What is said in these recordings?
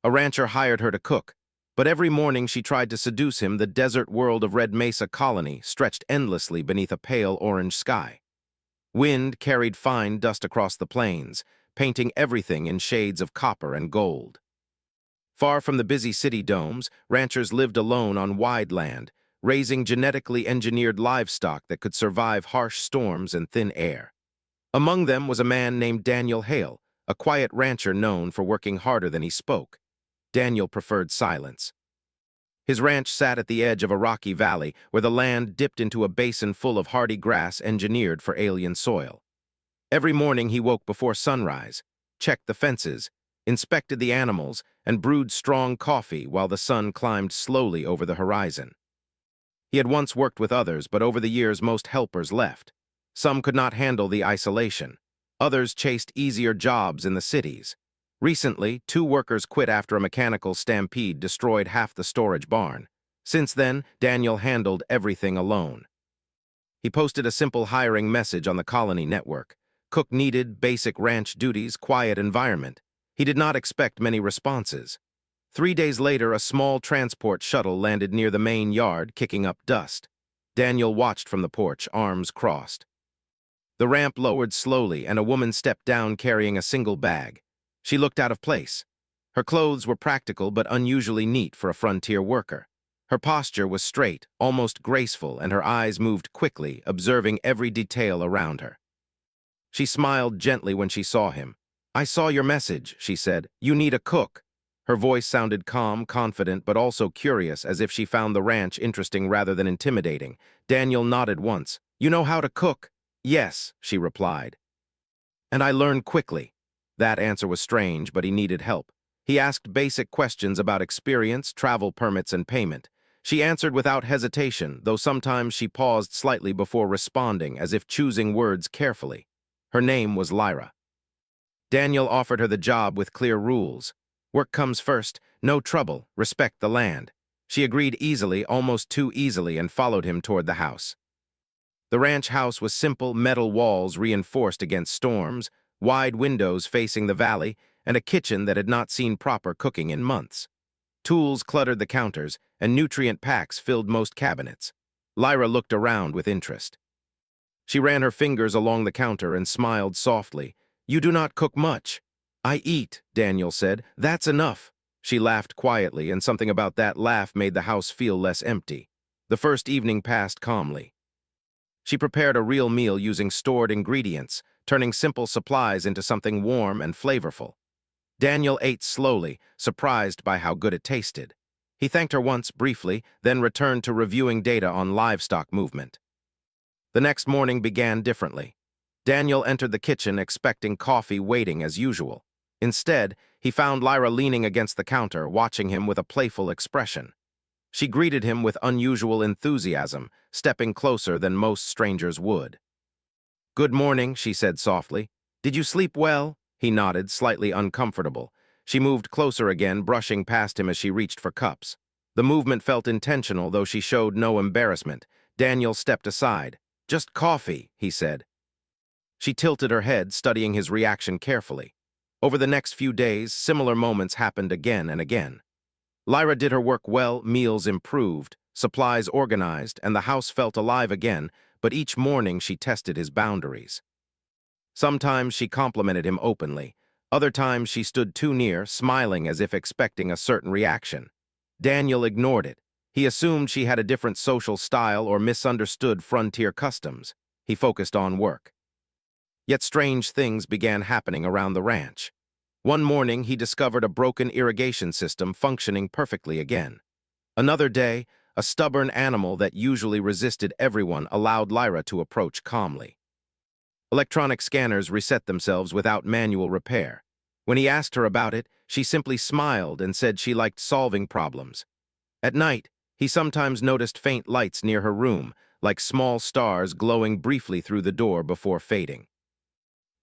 A rancher hired her to cook, but every morning she tried to seduce him. The desert world of Red Mesa Colony stretched endlessly beneath a pale orange sky. Wind carried fine dust across the plains, painting everything in shades of copper and gold. Far from the busy city domes, ranchers lived alone on wide land, raising genetically engineered livestock that could survive harsh storms and thin air. Among them was a man named Daniel Hale, a quiet rancher known for working harder than he spoke. Daniel preferred silence. His ranch sat at the edge of a rocky valley where the land dipped into a basin full of hardy grass engineered for alien soil. Every morning he woke before sunrise, checked the fences, inspected the animals, and brewed strong coffee while the sun climbed slowly over the horizon. He had once worked with others, but over the years most helpers left. Some could not handle the isolation. Others chased easier jobs in the cities. Recently, 2 workers quit after a mechanical stampede destroyed half the storage barn. Since then, Daniel handled everything alone. He posted a simple hiring message on the colony network. Cook needed, basic ranch duties, quiet environment. He did not expect many responses. 3 days later, a small transport shuttle landed near the main yard, kicking up dust. Daniel watched from the porch, arms crossed. The ramp lowered slowly, and a woman stepped down carrying a single bag. She looked out of place. Her clothes were practical but unusually neat for a frontier worker. Her posture was straight, almost graceful, and her eyes moved quickly, observing every detail around her. She smiled gently when she saw him. "I saw your message," she said. "You need a cook." Her voice sounded calm, confident, but also curious, as if she found the ranch interesting rather than intimidating. Daniel nodded once. "You know how to cook?" "Yes," she replied. "And I learned quickly." That answer was strange, but he needed help. He asked basic questions about experience, travel permits, and payment. She answered without hesitation, though sometimes she paused slightly before responding, as if choosing words carefully. Her name was Lyra. Daniel offered her the job with clear rules. Work comes first, no trouble, respect the land. She agreed easily, almost too easily, and followed him toward the house. The ranch house was simple, metal walls reinforced against storms, wide windows facing the valley, and a kitchen that had not seen proper cooking in months. Tools cluttered the counters, and nutrient packs filled most cabinets. Lyra looked around with interest. She ran her fingers along the counter and smiled softly. "You do not cook much." "I eat," Daniel said. "That's enough." She laughed quietly, and something about that laugh made the house feel less empty. The first evening passed calmly. She prepared a real meal using stored ingredients, turning simple supplies into something warm and flavorful. Daniel ate slowly, surprised by how good it tasted. He thanked her once briefly, then returned to reviewing data on livestock movement. The next morning began differently. Daniel entered the kitchen expecting coffee waiting as usual. Instead, he found Lyra leaning against the counter, watching him with a playful expression. She greeted him with unusual enthusiasm, stepping closer than most strangers would. "Good morning," she said softly. "Did you sleep well?" He nodded, slightly uncomfortable. She moved closer again, brushing past him as she reached for cups. The movement felt intentional, though she showed no embarrassment. Daniel stepped aside. "Just coffee," he said. She tilted her head, studying his reaction carefully. Over the next few days, similar moments happened again and again. Lyra did her work well, meals improved, supplies organized, and the house felt alive again, but each morning she tested his boundaries. Sometimes she complimented him openly. Other times she stood too near, smiling as if expecting a certain reaction. Daniel ignored it. He assumed she had a different social style or misunderstood frontier customs. He focused on work. Yet strange things began happening around the ranch. One morning, he discovered a broken irrigation system functioning perfectly again. Another day, a stubborn animal that usually resisted everyone allowed Lyra to approach calmly. Electronic scanners reset themselves without manual repair. When he asked her about it, she simply smiled and said she liked solving problems. At night, he sometimes noticed faint lights near her room, like small stars glowing briefly through the door before fading.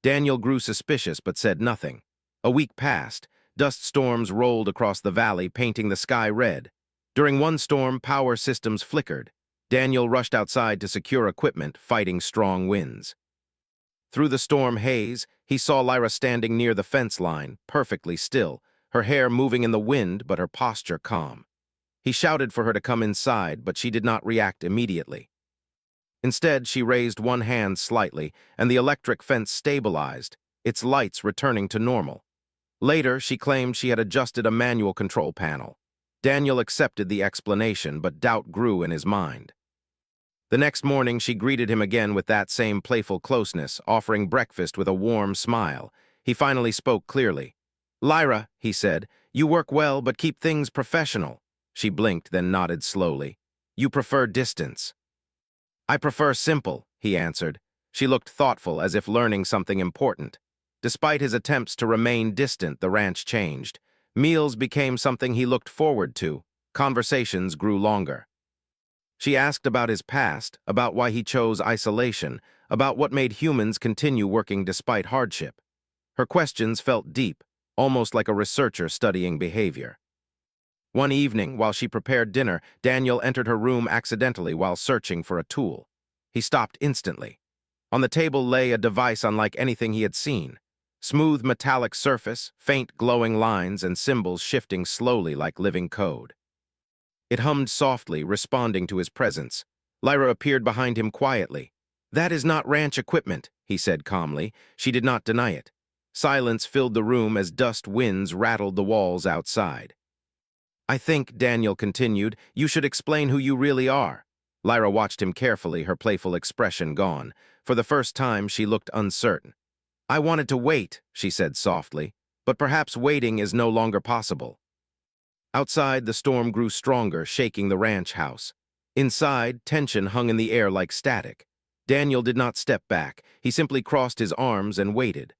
Daniel grew suspicious but said nothing. A week passed. Dust storms rolled across the valley, painting the sky red. During one storm, power systems flickered. Daniel rushed outside to secure equipment, fighting strong winds. Through the storm haze, he saw Lyra standing near the fence line, perfectly still, her hair moving in the wind but her posture calm. He shouted for her to come inside, but she did not react immediately. Instead, she raised one hand slightly, and the electric fence stabilized, its lights returning to normal. Later, she claimed she had adjusted a manual control panel. Daniel accepted the explanation, but doubt grew in his mind. The next morning, she greeted him again with that same playful closeness, offering breakfast with a warm smile. He finally spoke clearly. "Lyra," he said, "you work well, but keep things professional." She blinked, then nodded slowly. "You prefer distance." "I prefer simple," he answered. She looked thoughtful, as if learning something important. Despite his attempts to remain distant, the ranch changed. Meals became something he looked forward to. Conversations grew longer. She asked about his past, about why he chose isolation, about what made humans continue working despite hardship. Her questions felt deep, almost like a researcher studying behavior. One evening, while she prepared dinner, Daniel entered her room accidentally while searching for a tool. He stopped instantly. On the table lay a device unlike anything he had seen. Smooth metallic surface, faint glowing lines, and symbols shifting slowly like living code. It hummed softly, responding to his presence. Lyra appeared behind him quietly. "That is not ranch equipment," he said calmly. She did not deny it. Silence filled the room as dust winds rattled the walls outside. "I think," Daniel continued, "you should explain who you really are." Lyra watched him carefully, her playful expression gone. For the first time, she looked uncertain. "I wanted to wait," she said softly, "but perhaps waiting is no longer possible." Outside, the storm grew stronger, shaking the ranch house. Inside, tension hung in the air like static. Daniel did not step back. He simply crossed his arms and waited.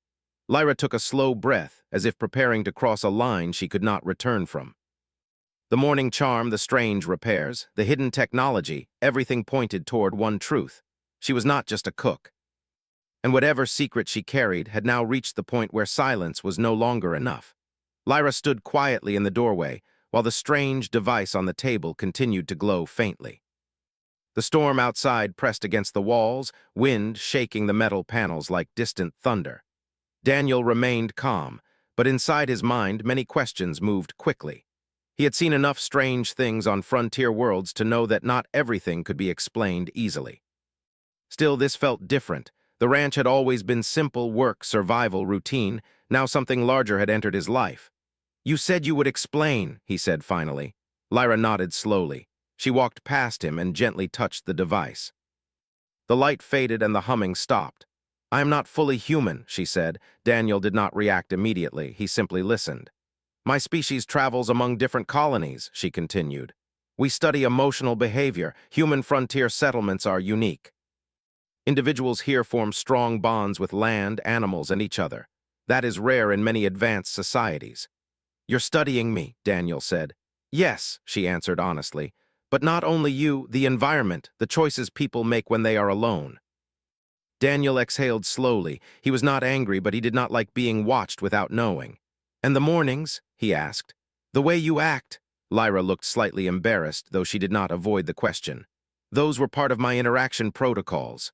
Lyra took a slow breath, as if preparing to cross a line she could not return from. The morning charm, the strange repairs, the hidden technology, everything pointed toward one truth. She was not just a cook. And whatever secret she carried had now reached the point where silence was no longer enough. Lyra stood quietly in the doorway, while the strange device on the table continued to glow faintly. The storm outside pressed against the walls, wind shaking the metal panels like distant thunder. Daniel remained calm, but inside his mind many questions moved quickly. He had seen enough strange things on frontier worlds to know that not everything could be explained easily. Still, this felt different. The ranch had always been simple work, survival, routine. Now something larger had entered his life. "You said you would explain," he said finally. Lyra nodded slowly. She walked past him and gently touched the device. The light faded and the humming stopped. "I am not fully human," she said. Daniel did not react immediately. He simply listened. "My species travels among different colonies," she continued. "We study emotional behavior. Human frontier settlements are unique. Individuals here form strong bonds with land, animals, and each other. That is rare in many advanced societies." "You're studying me," Daniel said. "Yes," she answered honestly. "But not only you, the environment, the choices people make when they are alone." Daniel exhaled slowly. He was not angry, but he did not like being watched without knowing. "And the mornings?" he asked. "The way you act?" Lyra looked slightly embarrassed, though she did not avoid the question. "Those were part of my interaction protocols.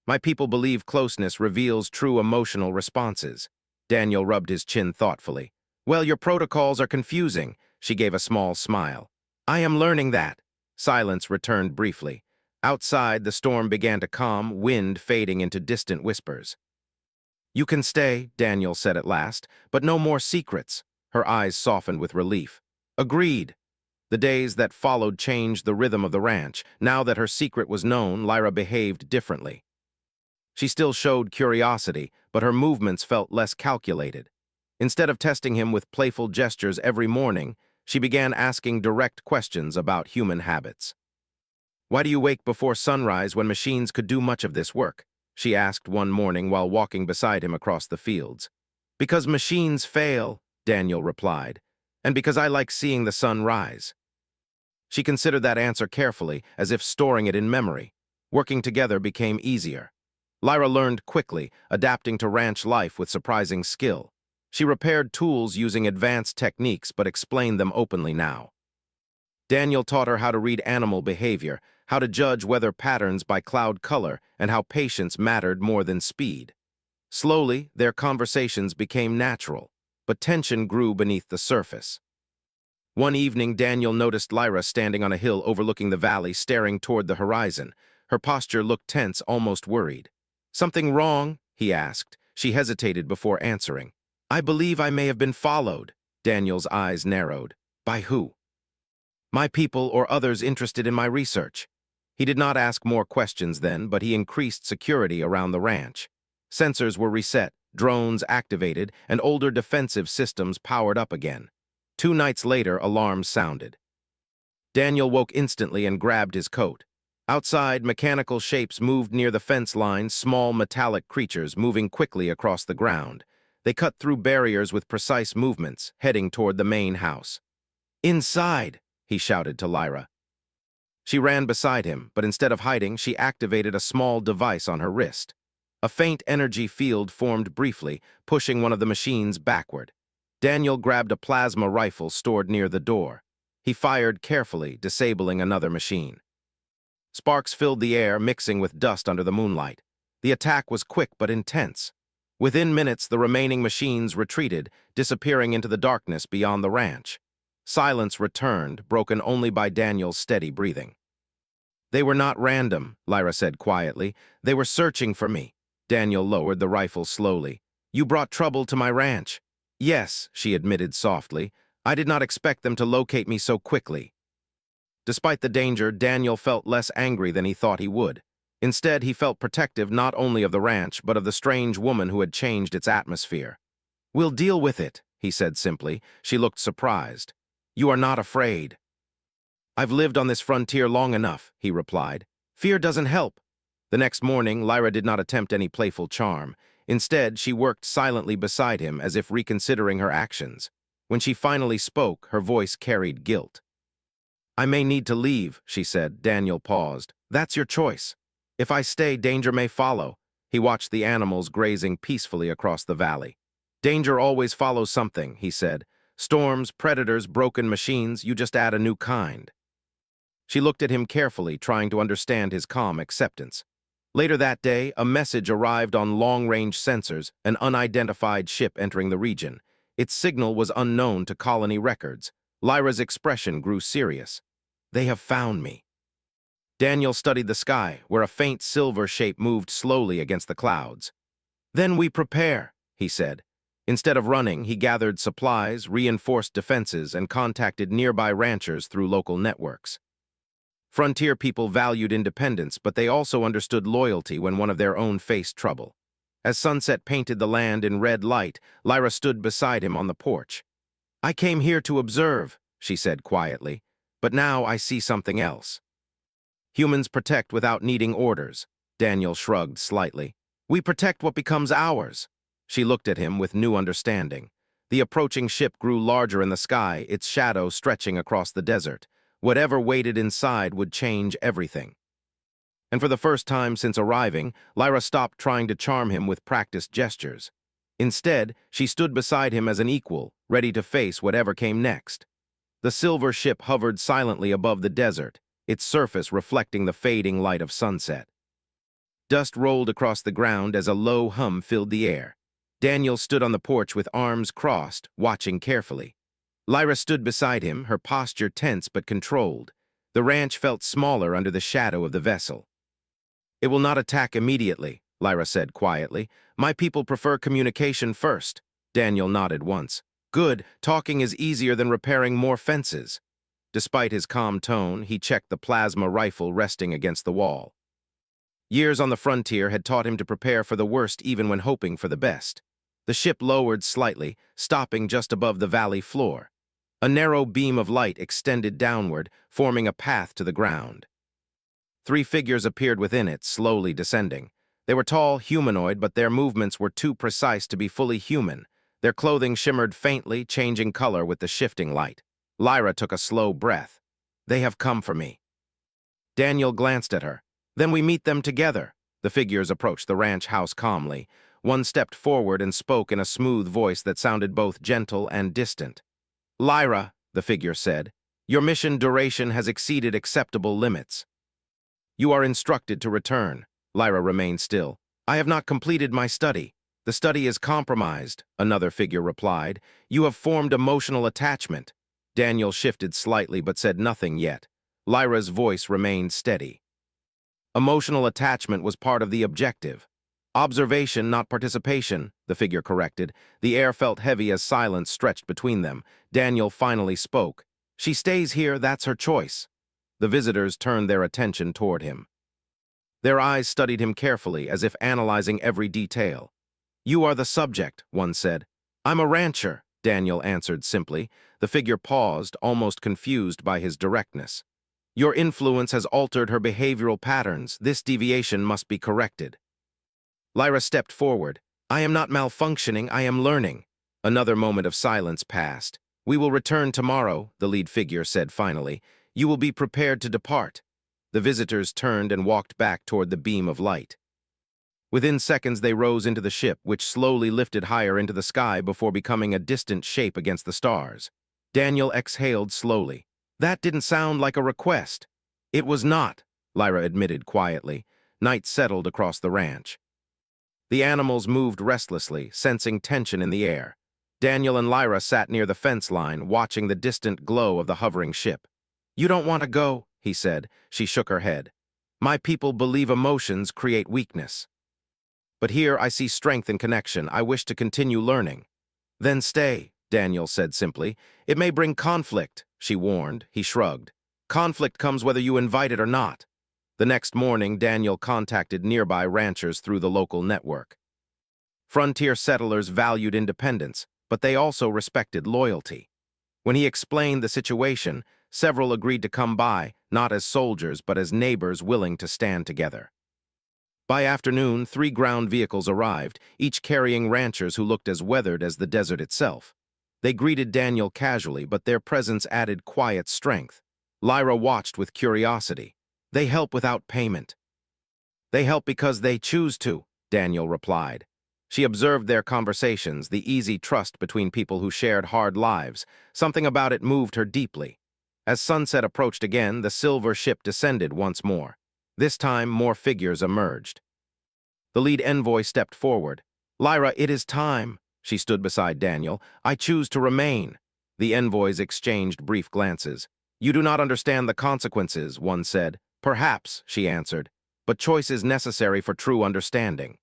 My people believe closeness reveals true emotional responses." Daniel rubbed his chin thoughtfully. "Well, your protocols are confusing." She gave a small smile. "I am learning that." Silence returned briefly. Outside, the storm began to calm, wind fading into distant whispers. "You can stay," Daniel said at last, "but no more secrets." Her eyes softened with relief. "Agreed." The days that followed changed the rhythm of the ranch. Now that her secret was known, Lyra behaved differently. She still showed curiosity, but her movements felt less calculated. Instead of testing him with playful gestures every morning, she began asking direct questions about human habits. "Why do you wake before sunrise when machines could do much of this work?" she asked one morning while walking beside him across the fields. "Because machines fail," Daniel replied, "and because I like seeing the sun rise." She considered that answer carefully, as if storing it in memory. Working together became easier. Lyra learned quickly, adapting to ranch life with surprising skill. She repaired tools using advanced techniques but explained them openly now. Daniel taught her how to read animal behavior, how to judge weather patterns by cloud color, and how patience mattered more than speed. Slowly, their conversations became natural. but tension grew beneath the surface. One evening, Daniel noticed Lyra standing on a hill overlooking the valley, staring toward the horizon. Her posture looked tense, almost worried. "Something wrong?" he asked. She hesitated before answering. "I believe I may have been followed." Daniel's eyes narrowed. "By who?" "My people or others interested in my research." He did not ask more questions then, but he increased security around the ranch. Sensors were reset, drones activated, and older defensive systems powered up again. 2 nights later, alarms sounded. Daniel woke instantly and grabbed his coat. Outside, mechanical shapes moved near the fence line, small metallic creatures moving quickly across the ground. They cut through barriers with precise movements, heading toward the main house. "Inside!" he shouted to Lyra. She ran beside him, but instead of hiding, she activated a small device on her wrist. A faint energy field formed briefly, pushing one of the machines backward. Daniel grabbed a plasma rifle stored near the door. He fired carefully, disabling another machine. Sparks filled the air, mixing with dust under the moonlight. The attack was quick but intense. Within minutes, the remaining machines retreated, disappearing into the darkness beyond the ranch. Silence returned, broken only by Daniel's steady breathing. "They were not random," Lyra said quietly. "They were searching for me." Daniel lowered the rifle slowly. "You brought trouble to my ranch." "Yes," she admitted softly. "I did not expect them to locate me so quickly." Despite the danger, Daniel felt less angry than he thought he would. Instead, he felt protective not only of the ranch, but of the strange woman who had changed its atmosphere. "We'll deal with it," he said simply. She looked surprised. "You are not afraid." "I've lived on this frontier long enough," he replied. "Fear doesn't help." The next morning, Lyra did not attempt any playful charm. Instead, she worked silently beside him as if reconsidering her actions. When she finally spoke, her voice carried guilt. "I may need to leave," she said. Daniel paused. "That's your choice. If I stay, danger may follow." He watched the animals grazing peacefully across the valley. "Danger always follows something," he said. "Storms, predators, broken machines, you just add a new kind." She looked at him carefully, trying to understand his calm acceptance. Later that day, a message arrived on long-range sensors, an unidentified ship entering the region. Its signal was unknown to colony records. Lyra's expression grew serious. "They have found me." Daniel studied the sky, where a faint silver shape moved slowly against the clouds. "Then we prepare," he said. Instead of running, he gathered supplies, reinforced defenses, and contacted nearby ranchers through local networks. Frontier people valued independence, but they also understood loyalty when one of their own faced trouble. As sunset painted the land in red light, Lyra stood beside him on the porch. "I came here to observe," she said quietly, "but now I see something else." "Humans protect without needing orders." Daniel shrugged slightly. "We protect what becomes ours." She looked at him with new understanding. The approaching ship grew larger in the sky, its shadow stretching across the desert. Whatever waited inside would change everything. And for the first time since arriving, Lyra stopped trying to charm him with practiced gestures. Instead, she stood beside him as an equal, ready to face whatever came next. The silver ship hovered silently above the desert, its surface reflecting the fading light of sunset. Dust rolled across the ground as a low hum filled the air. Daniel stood on the porch with arms crossed, watching carefully. Lyra stood beside him, her posture tense but controlled. The ranch felt smaller under the shadow of the vessel. "It will not attack immediately," Lyra said quietly. "My people prefer communication first." Daniel nodded once. "Good, talking is easier than repairing more fences." Despite his calm tone, he checked the plasma rifle resting against the wall. Years on the frontier had taught him to prepare for the worst even when hoping for the best. The ship lowered slightly, stopping just above the valley floor. A narrow beam of light extended downward, forming a path to the ground. 3 figures appeared within it, slowly descending. They were tall, humanoid, but their movements were too precise to be fully human. Their clothing shimmered faintly, changing color with the shifting light. Lyra took a slow breath. "They have come for me." Daniel glanced at her. "Then we meet them together." The figures approached the ranch house calmly. One stepped forward and spoke in a smooth voice that sounded both gentle and distant. "Lyra," the figure said, "your mission duration has exceeded acceptable limits. You are instructed to return." Lyra remained still. "I have not completed my study." The study is compromised, another figure replied. You have formed emotional attachment. Daniel shifted slightly but said nothing yet. Lyra's voice remained steady. Emotional attachment was part of the objective. Observation, not participation, the figure corrected. The air felt heavy as silence stretched between them. Daniel finally spoke. She stays here, that's her choice. The visitors turned their attention toward him. Their eyes studied him carefully, as if analyzing every detail. You are the subject, one said. I'm a rancher, Daniel answered simply. The figure paused, almost confused by his directness. Your influence has altered her behavioral patterns. This deviation must be corrected. Lyra stepped forward. I am not malfunctioning, I am learning. Another moment of silence passed. We will return tomorrow, the lead figure said finally. You will be prepared to depart. The visitors turned and walked back toward the beam of light. Within seconds they rose into the ship, which slowly lifted higher into the sky before becoming a distant shape against the stars. Daniel exhaled slowly. That didn't sound like a request. It was not, Lyra admitted quietly. Night settled across the ranch. The animals moved restlessly, sensing tension in the air. Daniel and Lyra sat near the fence line, watching the distant glow of the hovering ship. You don't want to go, he said. She shook her head. My people believe emotions create weakness. But here I see strength and connection. I wish to continue learning. Then stay, Daniel said simply. It may bring conflict, she warned. He shrugged. Conflict comes whether you invite it or not. The next morning, Daniel contacted nearby ranchers through the local network. Frontier settlers valued independence, but they also respected loyalty. When he explained the situation, several agreed to come by, not as soldiers but as neighbors willing to stand together. By afternoon, 3 ground vehicles arrived, each carrying ranchers who looked as weathered as the desert itself. They greeted Daniel casually, but their presence added quiet strength. Lyra watched with curiosity. They help without payment. They help because they choose to, Daniel replied. She observed their conversations, the easy trust between people who shared hard lives. Something about it moved her deeply. As sunset approached again, the silver ship descended once more. This time, more figures emerged. The lead envoy stepped forward. Lyra, it is time. She stood beside Daniel. I choose to remain. The envoys exchanged brief glances. You do not understand the consequences, one said. Perhaps, she answered, but choice is necessary for true understanding.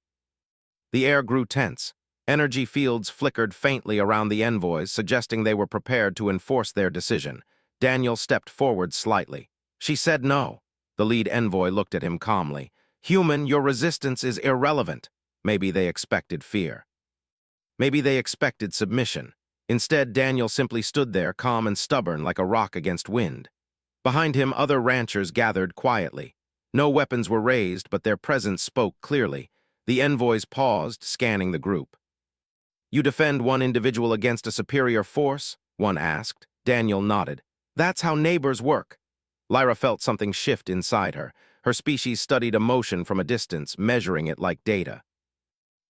The air grew tense. Energy fields flickered faintly around the envoys, suggesting they were prepared to enforce their decision. Daniel stepped forward slightly. She said no. The lead envoy looked at him calmly. Human, your resistance is irrelevant. Maybe they expected fear. Maybe they expected submission. Instead, Daniel simply stood there, calm and stubborn, like a rock against wind. Behind him, other ranchers gathered quietly. No weapons were raised, but their presence spoke clearly. The envoys paused, scanning the group. You defend one individual against a superior force? One asked. Daniel nodded. That's how neighbors work. Lyra felt something shift inside her. Her species studied emotion from a distance, measuring it like data.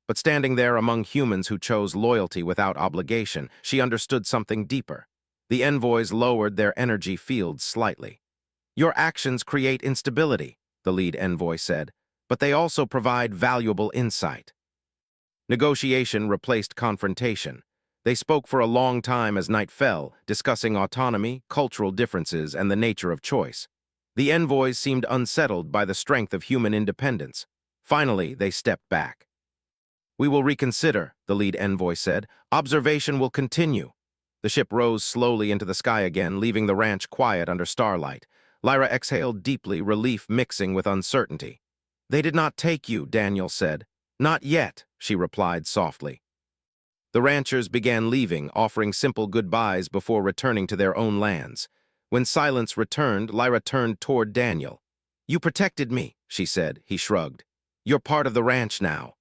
But standing there among humans who chose loyalty without obligation, she understood something deeper. The envoys lowered their energy fields slightly. Your actions create instability, the lead envoy said, but they also provide valuable insight. Negotiation replaced confrontation. They spoke for a long time as night fell, discussing autonomy, cultural differences, and the nature of choice. The envoys seemed unsettled by the strength of human independence. Finally, they stepped back. We will reconsider, the lead envoy said. Observation will continue. The ship rose slowly into the sky again, leaving the ranch quiet under starlight. Lyra exhaled deeply, relief mixing with uncertainty. They did not take you, Daniel said. Not yet, she replied softly. The ranchers began leaving, offering simple goodbyes before returning to their own lands. When silence returned, Lyra turned toward Daniel. You protected me, she said. He shrugged. You're part of the ranch now.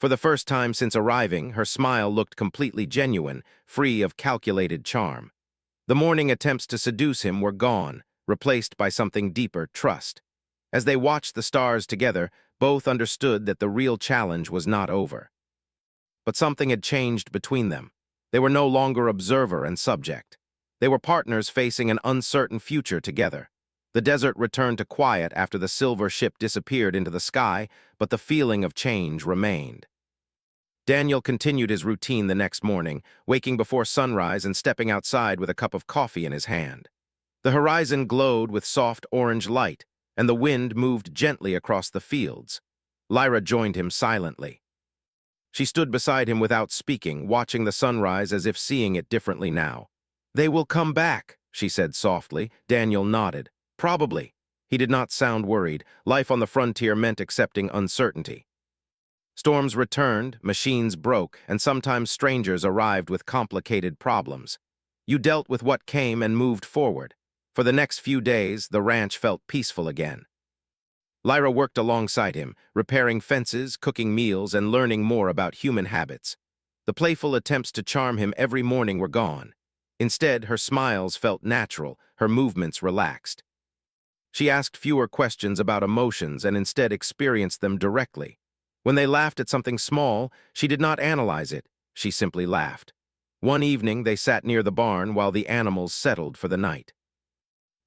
For the first time since arriving, her smile looked completely genuine, free of calculated charm. The morning attempts to seduce him were gone, replaced by something deeper, trust. As they watched the stars together, both understood that the real challenge was not over. But something had changed between them. They were no longer observer and subject. They were partners facing an uncertain future together. The desert returned to quiet after the silver ship disappeared into the sky, but the feeling of change remained. Daniel continued his routine the next morning, waking before sunrise and stepping outside with a cup of coffee in his hand. The horizon glowed with soft orange light, and the wind moved gently across the fields. Lyra joined him silently. She stood beside him without speaking, watching the sunrise as if seeing it differently now. "They will come back," she said softly. Daniel nodded. "Probably." He did not sound worried. Life on the frontier meant accepting uncertainty. Storms returned, machines broke, and sometimes strangers arrived with complicated problems. You dealt with what came and moved forward. For the next few days, the ranch felt peaceful again. Lyra worked alongside him, repairing fences, cooking meals, and learning more about human habits. The playful attempts to charm him every morning were gone. Instead, her smiles felt natural, her movements relaxed. She asked fewer questions about emotions and instead experienced them directly. When they laughed at something small, she did not analyze it, she simply laughed. One evening, they sat near the barn while the animals settled for the night.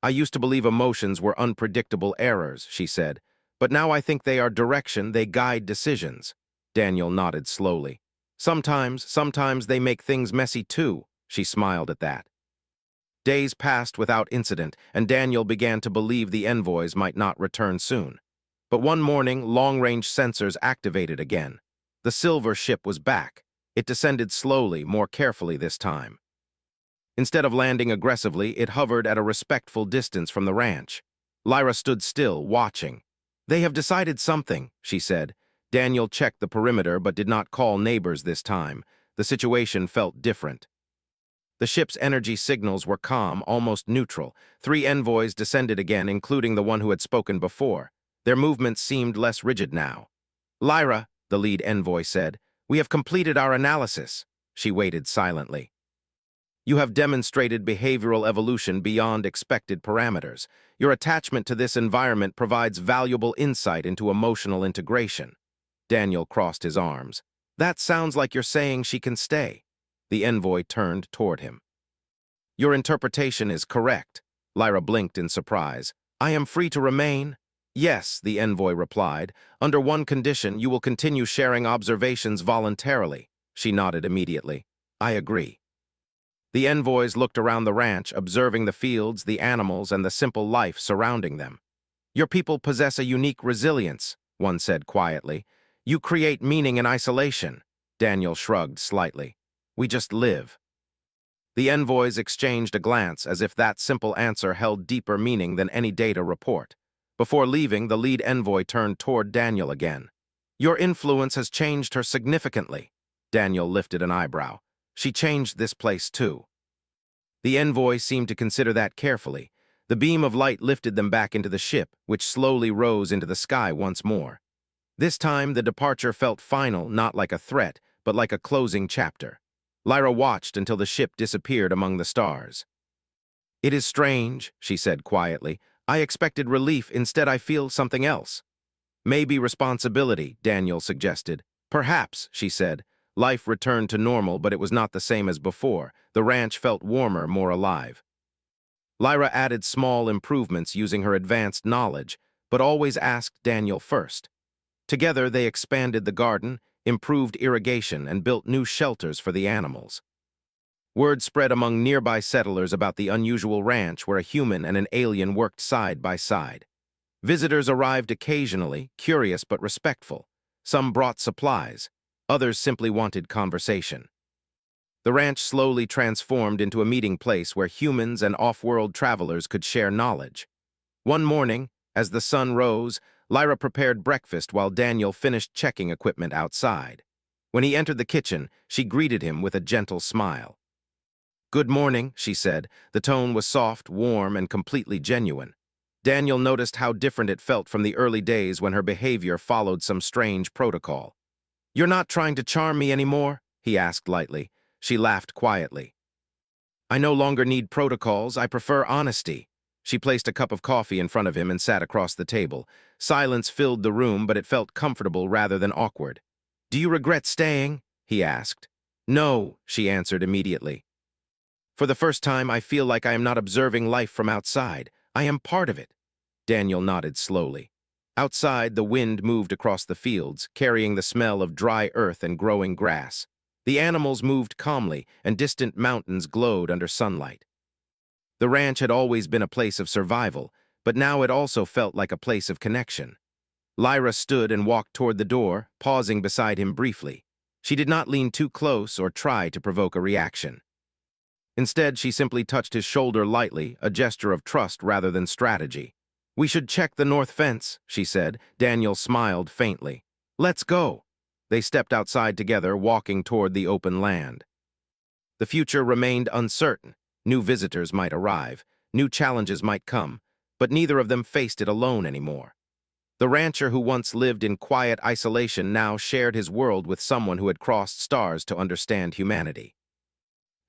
"I used to believe emotions were unpredictable errors," she said, "but now I think they are direction, they guide decisions." Daniel nodded slowly. Sometimes they make things messy too," she smiled at that. Days passed without incident, and Daniel began to believe the envoys might not return soon. But one morning, long-range sensors activated again. The silver ship was back. It descended slowly, more carefully this time. Instead of landing aggressively, it hovered at a respectful distance from the ranch. Lyra stood still, watching. "They have decided something," she said. Daniel checked the perimeter but did not call neighbors this time. The situation felt different. The ship's energy signals were calm, almost neutral. 3 envoys descended again, including the one who had spoken before. Their movements seemed less rigid now. "Lyra," the lead envoy said, "we have completed our analysis." She waited silently. "You have demonstrated behavioral evolution beyond expected parameters. Your attachment to this environment provides valuable insight into emotional integration." Daniel crossed his arms. "That sounds like you're saying she can stay." The envoy turned toward him. "Your interpretation is correct." Lyra blinked in surprise. "I am free to remain?" "Yes," the envoy replied. "Under one condition, you will continue sharing observations voluntarily." She nodded immediately. "I agree." The envoys looked around the ranch, observing the fields, the animals, and the simple life surrounding them. "Your people possess a unique resilience," one said quietly. "You create meaning in isolation." Daniel shrugged slightly. "We just live." The envoys exchanged a glance as if that simple answer held deeper meaning than any data report. Before leaving, the lead envoy turned toward Daniel again. "Your influence has changed her significantly." Daniel lifted an eyebrow. "She changed this place too." The envoy seemed to consider that carefully. The beam of light lifted them back into the ship, which slowly rose into the sky once more. This time, the departure felt final, not like a threat, but like a closing chapter. Lyra watched until the ship disappeared among the stars. "It is strange," she said quietly. "I expected relief, instead I feel something else." "Maybe responsibility," Daniel suggested. "Perhaps," she said. Life returned to normal, but it was not the same as before. The ranch felt warmer, more alive. Lyra added small improvements using her advanced knowledge, but always asked Daniel first. Together, they expanded the garden, improved irrigation, and built new shelters for the animals. Word spread among nearby settlers about the unusual ranch where a human and an alien worked side by side. Visitors arrived occasionally, curious but respectful. Some brought supplies. Others simply wanted conversation. The ranch slowly transformed into a meeting place where humans and off-world travelers could share knowledge. One morning, as the sun rose, Lyra prepared breakfast while Daniel finished checking equipment outside. When he entered the kitchen, she greeted him with a gentle smile. "Good morning," she said. The tone was soft, warm, and completely genuine. Daniel noticed how different it felt from the early days when her behavior followed some strange protocol. "You're not trying to charm me anymore?" he asked lightly. She laughed quietly. "I no longer need protocols, I prefer honesty." She placed a cup of coffee in front of him and sat across the table. Silence filled the room, but it felt comfortable rather than awkward. "Do you regret staying?" he asked. "No," she answered immediately. "For the first time, I feel like I am not observing life from outside. I am part of it." Daniel nodded slowly. Outside, the wind moved across the fields, carrying the smell of dry earth and growing grass. The animals moved calmly, and distant mountains glowed under sunlight. The ranch had always been a place of survival, but now it also felt like a place of connection. Lyra stood and walked toward the door, pausing beside him briefly. She did not lean too close or try to provoke a reaction. Instead, she simply touched his shoulder lightly, a gesture of trust rather than strategy. "We should check the north fence," she said. Daniel smiled faintly. "Let's go." They stepped outside together, walking toward the open land. The future remained uncertain. New visitors might arrive, new challenges might come, but neither of them faced it alone anymore. The rancher who once lived in quiet isolation now shared his world with someone who had crossed stars to understand humanity.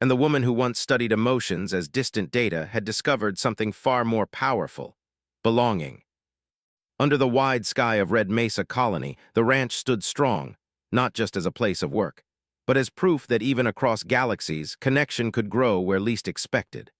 And the woman who once studied emotions as distant data had discovered something far more powerful: belonging. Under the wide sky of Red Mesa Colony, the ranch stood strong, not just as a place of work, but as proof that even across galaxies, connection could grow where least expected.